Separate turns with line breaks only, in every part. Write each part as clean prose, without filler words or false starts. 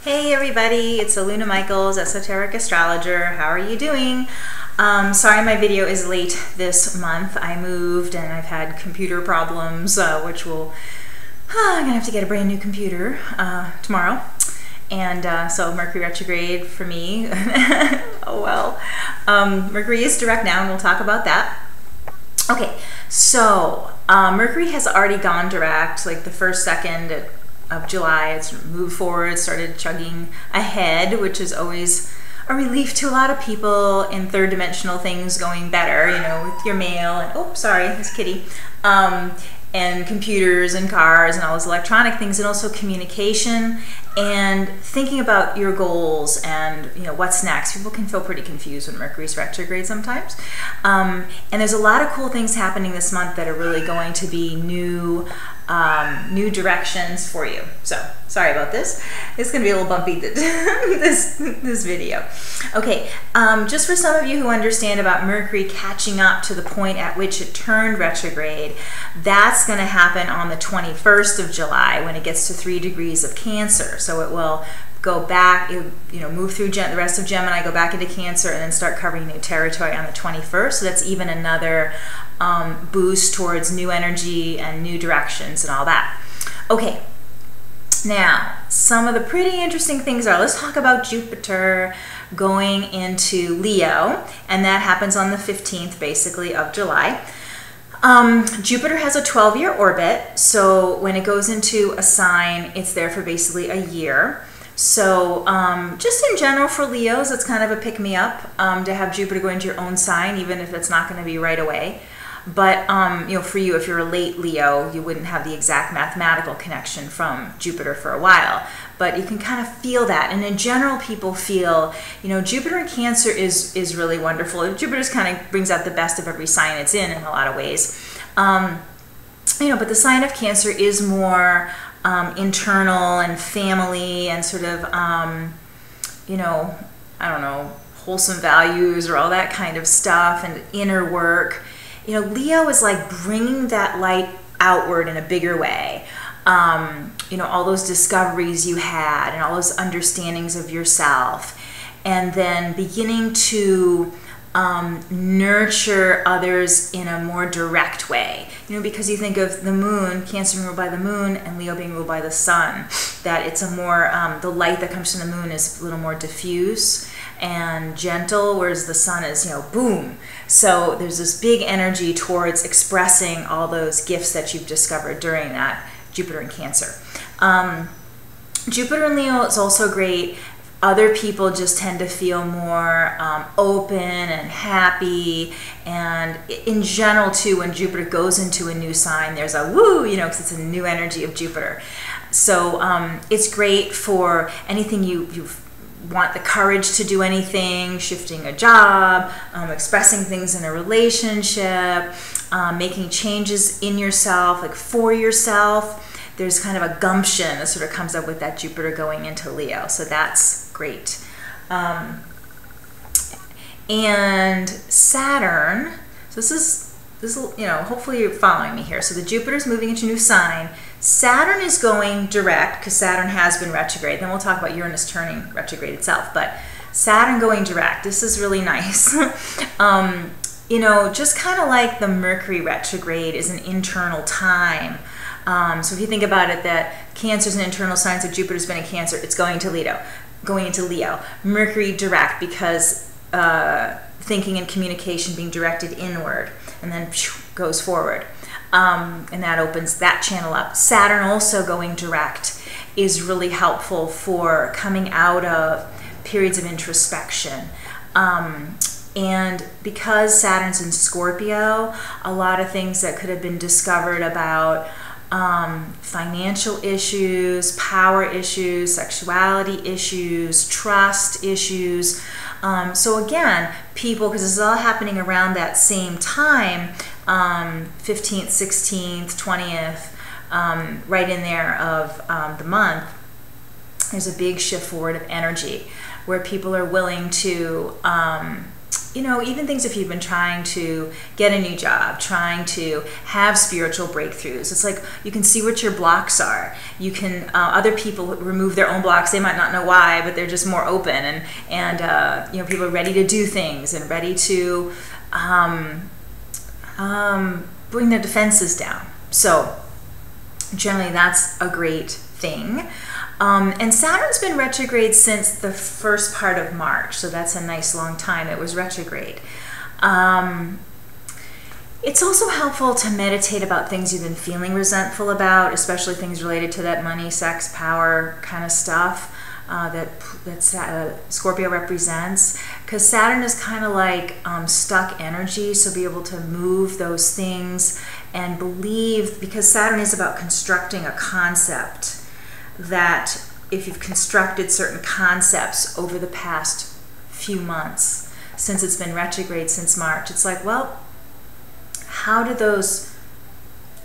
Hey everybody, it's Aluna Michaels, Esoteric Astrologer. How are you doing? Sorry my video is late this month. I moved and I've had computer problems, I'm gonna have to get a brand new computer tomorrow. And so Mercury retrograde for me, oh well. Mercury is direct now and we'll talk about that. Okay, so Mercury has already gone direct, like the first second of July. It's moved forward, started chugging ahead, which is always a relief to a lot of people in third dimensional things going better, you know, with your mail and, oh, sorry, this kitty, and computers and cars and all those electronic things, and also communication and thinking about your goals and, you know, what's next. People can feel pretty confused when Mercury's retrograde sometimes. And there's a lot of cool things happening this month that are really going to be new directions for you. So sorry about this. It's gonna be a little bumpy this video. Okay, just for some of you who understand about Mercury catching up to the point at which it turned retrograde, that's gonna happen on the 21st of July when it gets to 3 degrees of Cancer. So it will go back, move through the rest of Gemini, go back into Cancer, and then start covering new territory on the 21st. So that's even another boost towards new energy and new directions and all that. Okay, now some of the pretty interesting things are, let's talk about Jupiter going into Leo, and that happens on the 15th basically of July. Jupiter has a 12-year orbit, so when it goes into a sign, it's there for basically a year. So just in general for Leos, it's kind of a pick-me-up to have Jupiter go into your own sign, even if it's not going to be right away. But for you, if you're a late Leo, you wouldn't have the exact mathematical connection from Jupiter for a while. But you can kind of feel that. And in general, people feel, Jupiter in Cancer is really wonderful. Jupiter's kind of brings out the best of every sign it's in a lot of ways. But the sign of Cancer is more internal and family and sort of, I don't know, wholesome values or all that kind of stuff and inner work. Leo is like bringing that light outward in a bigger way. All those discoveries you had and all those understandings of yourself, and then beginning to nurture others in a more direct way. Because you think of the moon, Cancer being ruled by the moon and Leo being ruled by the sun, that it's a more, the light that comes from the moon is a little more diffuse and gentle, whereas the sun is, boom. So there's this big energy towards expressing all those gifts that you've discovered during that Jupiter in Cancer. Jupiter in Leo is also great. Other people just tend to feel more open and happy, and in general too, when Jupiter goes into a new sign, there's a woo, because it's a new energy of Jupiter. So it's great for anything you want the courage to do anything, shifting a job, expressing things in a relationship, making changes in yourself, like for yourself. There's kind of a gumption that sort of comes up with that Jupiter going into Leo. So that's great. And Saturn, so this is, hopefully you're following me here. So the Jupiter's moving into a new sign. Saturn is going direct because Saturn has been retrograde. Then we'll talk about Uranus turning retrograde itself. But Saturn going direct, this is really nice. Just kind of like the Mercury retrograde is an internal time. So if you think about it, that Cancer is an internal sign, so Jupiter's been in Cancer, it's going into Leo. Mercury direct because thinking and communication being directed inward, and then goes forward. And that opens that channel up. Saturn also going direct is really helpful for coming out of periods of introspection. And because Saturn's in Scorpio, a lot of things that could have been discovered about financial issues, power issues, sexuality issues, trust issues. So again, people, because this is all happening around that same time, 15th, 16th, 20th, right in there of the month, there's a big shift forward of energy where people are willing to you know, even things if you've been trying to get a new job, trying to have spiritual breakthroughs, it's like you can see what your blocks are. You can, other people remove their own blocks. They might not know why, but they're just more open, and you know, people are ready to do things and ready to bring their defenses down. So generally that's a great thing. And Saturn's been retrograde since the first part of March, so that's a nice long time it was retrograde. It's also helpful to meditate about things you've been feeling resentful about, especially things related to that money, sex, power kind of stuff that Scorpio represents, because Saturn is kind of like stuck energy, so be able to move those things and believe, because Saturn is about constructing a concept, that if you've constructed certain concepts over the past few months, since it's been retrograde since March, it's like, well, how do those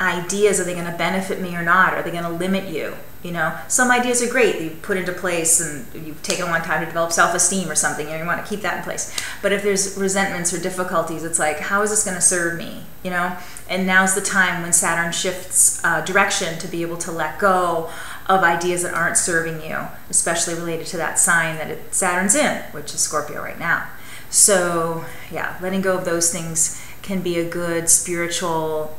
ideas, are they going to benefit me or not? Are they going to limit you? You know, some ideas are great, you put into place and you've taken a long time to develop self-esteem or something, you know, you want to keep that in place. But if there's resentments or difficulties, it's like, how is this going to serve me? You know, and now's the time when Saturn shifts direction to be able to let go of ideas that aren't serving you, especially related to that sign that Saturn's in, which is Scorpio right now. So yeah, letting go of those things can be a good spiritual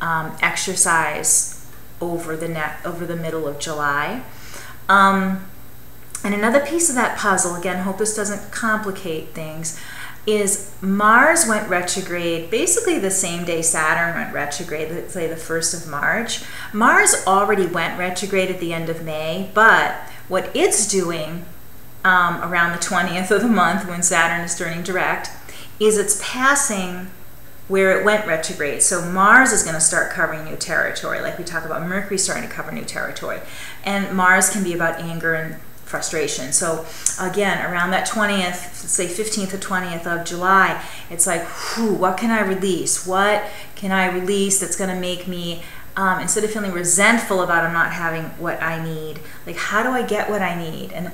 exercise over the middle of July. And another piece of that puzzle, again, hope this doesn't complicate things, is Mars went retrograde basically the same day Saturn went retrograde, let's say the 1st of March. Mars already went retrograde at the end of May, but what it's doing around the 20th of the month when Saturn is turning direct is it's passing where it went retrograde. So Mars is going to start covering new territory, like we talk about Mercury starting to cover new territory. And Mars can be about anger and frustration. So again, around that 20th, say 15th or 20th of July, it's like, whew, what can I release? What can I release that's going to make me, instead of feeling resentful about I'm not having what I need, like how do I get what I need? And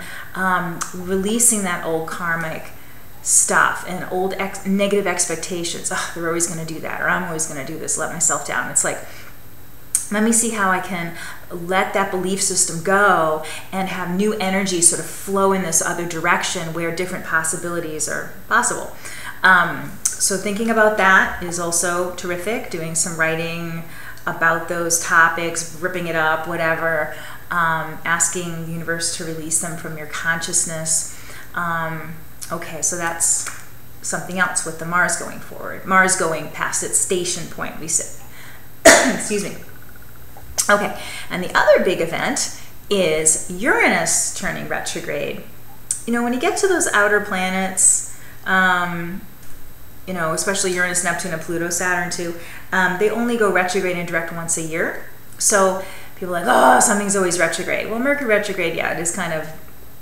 releasing that old karmic stuff and old negative expectations. Oh, they're always going to do that, or I'm always going to do this, let myself down. It's like, let me see how I can let that belief system go and have new energy sort of flow in this other direction where different possibilities are possible. So thinking about that is also terrific, doing some writing about those topics, ripping it up, whatever, asking the universe to release them from your consciousness. Okay, so that's something else with the Mars going forward. Mars going past its station point, we say. Excuse me. Okay, and the other big event is Uranus turning retrograde. You know, when you get to those outer planets, you know, especially Uranus, Neptune, and Pluto, Saturn too, they only go retrograde and direct once a year. So people are like, oh, something's always retrograde. Well, Mercury retrograde, yeah, it is kind of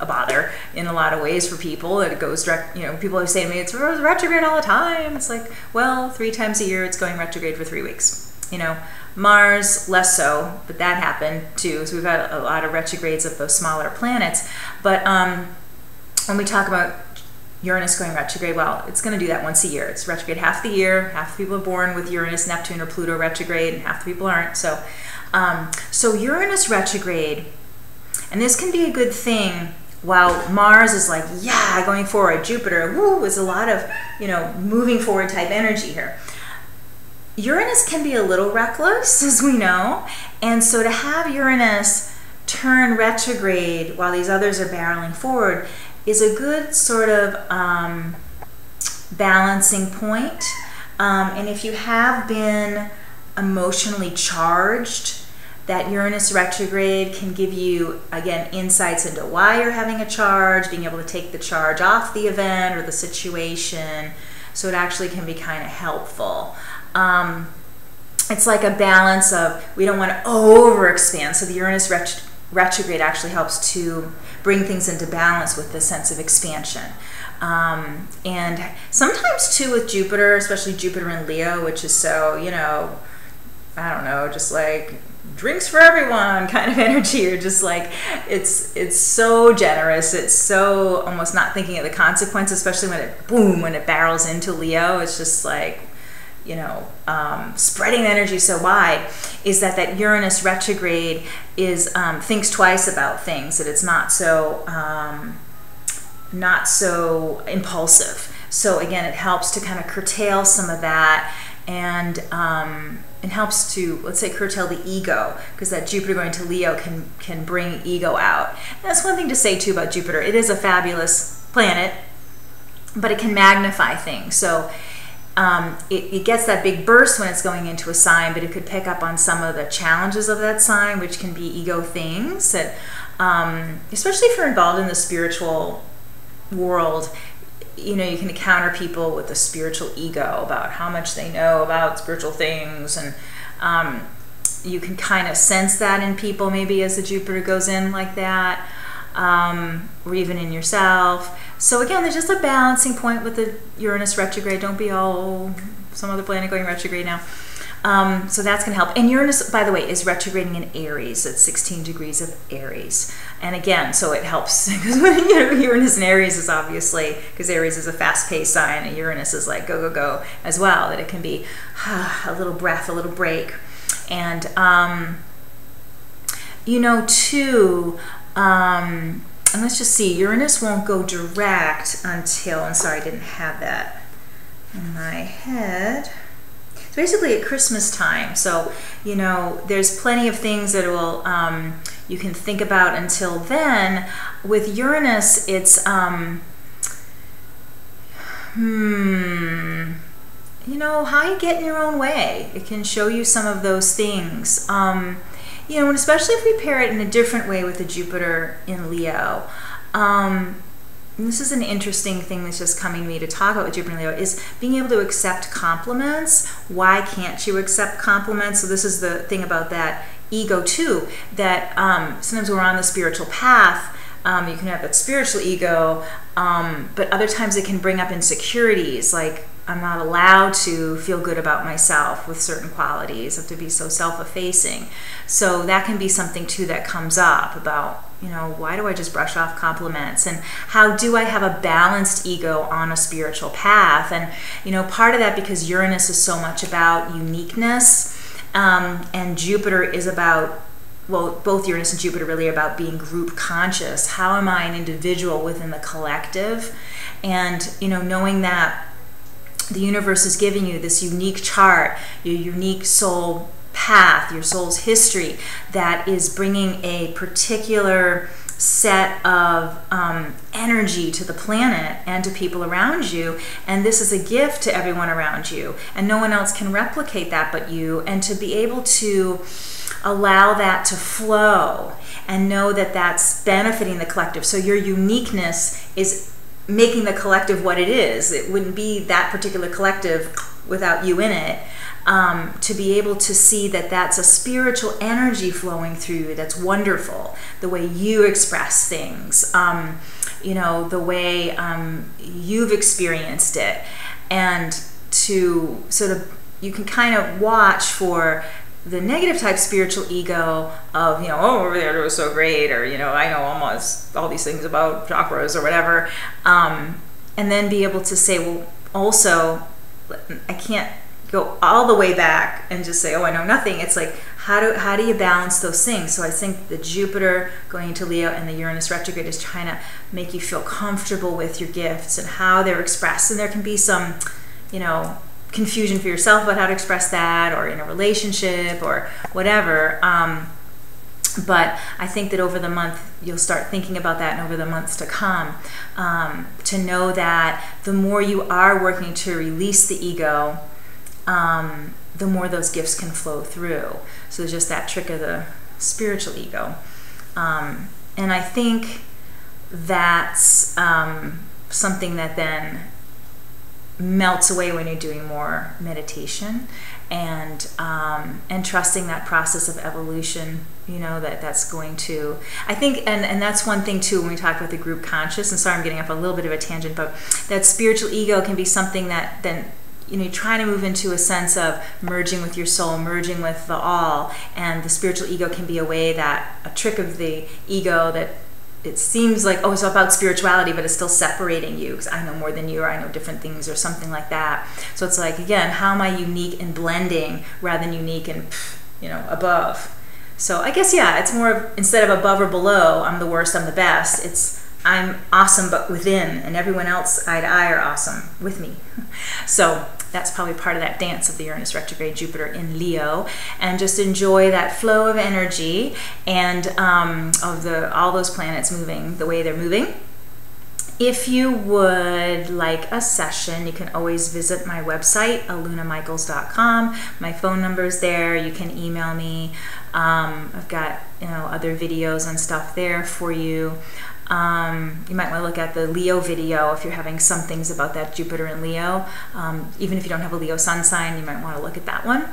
a bother in a lot of ways for people. It goes direct, you know, people always say to me, it's retrograde all the time. It's like, well, 3 times a year it's going retrograde for 3 weeks. You know, Mars less so, but that happened too. So we've had a lot of retrogrades of those smaller planets. But when we talk about Uranus going retrograde, well, it's going to do that once a year. It's retrograde half the year. Half the people are born with Uranus, Neptune, or Pluto retrograde, and half the people aren't. So, so Uranus retrograde, and this can be a good thing. While Mars is like, yeah, going forward, Jupiter, woo, is a lot of, you know, moving forward type energy here. Uranus can be a little reckless, as we know, and so to have Uranus turn retrograde while these others are barreling forward is a good sort of balancing point. And if you have been emotionally charged, that Uranus retrograde can give you, again, insights into why you're having a charge, being able to take the charge off the event or the situation. So it actually can be kind of helpful. It's like a balance of, we don't want to overexpand. So the Uranus retrograde actually helps to bring things into balance with the sense of expansion. And sometimes too with Jupiter, especially Jupiter in Leo, which is so, you know, I don't know, just like drinks for everyone kind of energy, or just like it's so generous. It's so almost not thinking of the consequences, especially when it barrels into Leo. It's just like, you know, spreading the energy so wide. Is that Uranus retrograde is thinks twice about things, that it's not so impulsive. So again, it helps to kind of curtail some of that, and it helps to, let's say, curtail the ego, because that Jupiter going to Leo can bring ego out. And that's one thing to say too about Jupiter. It is a fabulous planet, but it can magnify things. So it gets that big burst when it's going into a sign, but it could pick up on some of the challenges of that sign, which can be ego things that, especially if you're involved in the spiritual world, you know, you can encounter people with a spiritual ego about how much they know about spiritual things, and you can kind of sense that in people maybe as the Jupiter goes in like that, or even in yourself. So again, there's just a balancing point with the Uranus retrograde. Don't be all some other planet going retrograde now. So that's going to help. And Uranus, by the way, is retrograding in Aries at 16 degrees of Aries. And again, so it helps, because when Uranus in Aries is obviously, because Aries is a fast-paced sign, and Uranus is like go, go, go as well, that it can be a little breath, a little break. And, you know, too, and let's just see, Uranus won't go direct until, I'm sorry, I didn't have that in my head. It's basically at Christmas time. So, you know, there's plenty of things that will, you can think about until then. With Uranus, it's, you know, how you get in your own way. It can show you some of those things. You know, and especially if we pair it in a different way with the Jupiter in Leo. And this is an interesting thing that's just coming to me to talk about with Jupiter in Leo, is being able to accept compliments. Why can't you accept compliments? So this is the thing about that ego too, that sometimes we're on the spiritual path, you can have that spiritual ego, but other times it can bring up insecurities, like I'm not allowed to feel good about myself with certain qualities. I have to be so self-effacing. So that can be something too that comes up about, you know, why do I just brush off compliments? And how do I have a balanced ego on a spiritual path? And, you know, part of that, because Uranus is so much about uniqueness, and Jupiter is about, well, both Uranus and Jupiter really are about being group conscious. How am I an individual within the collective? And, you know, knowing that the universe is giving you this unique chart, your unique soul path, your soul's history, that is bringing a particular set of energy to the planet and to people around you, and this is a gift to everyone around you, and no one else can replicate that but you. And to be able to allow that to flow and know that that's benefiting the collective. So your uniqueness is making the collective what it is. It wouldn't be that particular collective without you in it. To be able to see that that's a spiritual energy flowing through you, that's wonderful. The way you express things, you know, the way you've experienced it. And to sort of, you can kind of watch for the negative type spiritual ego of, you know, oh, over there it was so great, or, you know, I know almost all these things about chakras or whatever, and then be able to say, well, also, I can't go all the way back and just say, oh, I know nothing. It's like, how do you balance those things? So I think the Jupiter going into Leo and the Uranus retrograde is trying to make you feel comfortable with your gifts and how they're expressed. And there can be some, you know, confusion for yourself about how to express that, or in a relationship or whatever. But I think that over the month, you'll start thinking about that, and over the months to come, to know that the more you are working to release the ego, the more those gifts can flow through. So there's just that trick of the spiritual ego. And I think that's something that then melts away when you're doing more meditation, and trusting that process of evolution, you know, that's going to, I think, and that's one thing too when we talk about the group conscious, and sorry I'm getting up a little bit of a tangent, but that spiritual ego can be something that then you're trying to move into a sense of merging with your soul, merging with the all, and the spiritual ego can be a way that, a trick of the ego that it seems like, oh, it's about spirituality, but it's still separating you because I know more than you, or I know different things, or something like that. So it's like, again, how am I unique and blending rather than unique and, above? So I guess, yeah, it's more of, instead of above or below, I'm the worst, I'm the best, it's I'm awesome but within, and everyone else eye to eye are awesome with me. So that's probably part of that dance of the Uranus retrograde Jupiter in Leo, and just enjoy that flow of energy and of all those planets moving the way they're moving. If you would like a session, you can always visit my website, alunamichaels.com. My phone number is there. You can email me. I've got other videos and stuff there for you. You might want to look at the Leo video if you're having some things about that Jupiter in Leo. Even if you don't have a Leo sun sign, you might want to look at that one.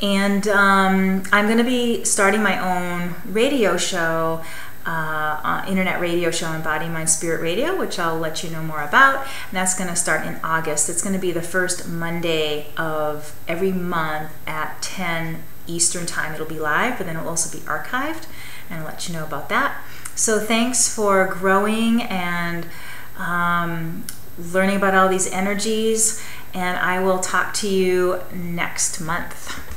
And I'm going to be starting my own radio show, internet radio show, Embody Mind Spirit Radio, which I'll let you know more about. And that's going to start in August. It's going to be the first Monday of every month at 10 Eastern time. It'll be live, but then it'll also be archived, and I'll let you know about that. So thanks for growing and learning about all these energies, and I will talk to you next month.